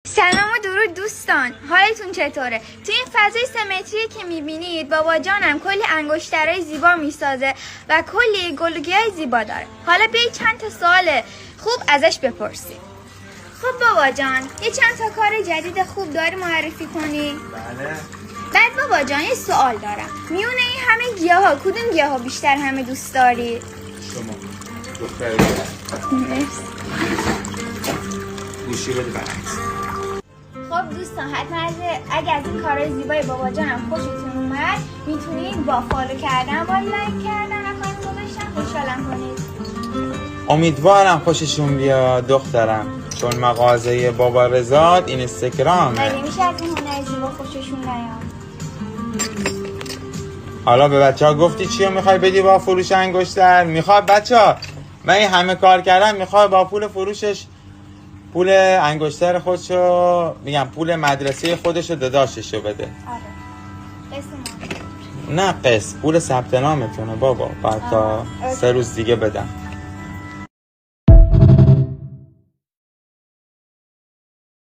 سلام و درود دوستان، حالتون چطوره؟ تو این فضای سمتری که میبینید بابا جانم کلی انگشترهای زیبا میسازه و کلی گلوگیای زیبا داره. حالا بیایید چند تا سوال خوب ازش بپرسید. خب بابا جان، یه چند تا کار جدید خوب داری معرفی کنی؟ بله. بعد بابا جان یه سوال دارم، میونه این همه گیاه ها کدوم گیاه ها بیشتر همه دوست داری؟ شما دختر گوشی بده برعکس. خب دوستان حتما اگه از این کارهای زیبای بابا جانم خوشتون اومد میتونید با فالو کردن با لایک کردن و خانم گذاشتن خوشحالم کنید. امیدوارم خوششون بیاد دخترم، چون مغازه بابا رضا اینستاگرامه. مگه میشه از این هنر زیبا خوششون نیاد؟ حالا به بچه‌ها گفتی چیو میخوای بدی با فروش انگشتر؟ میخواد بچه‌ها من این همه کار کردم، میخواد با پول فروشش پول انگشتر خودشو میگم پول مدرسه خودشو داداششو بده. آره. قسم نه قسط، پول ثبت نامتونه بابا، بعد تا 3 روز دیگه بدم.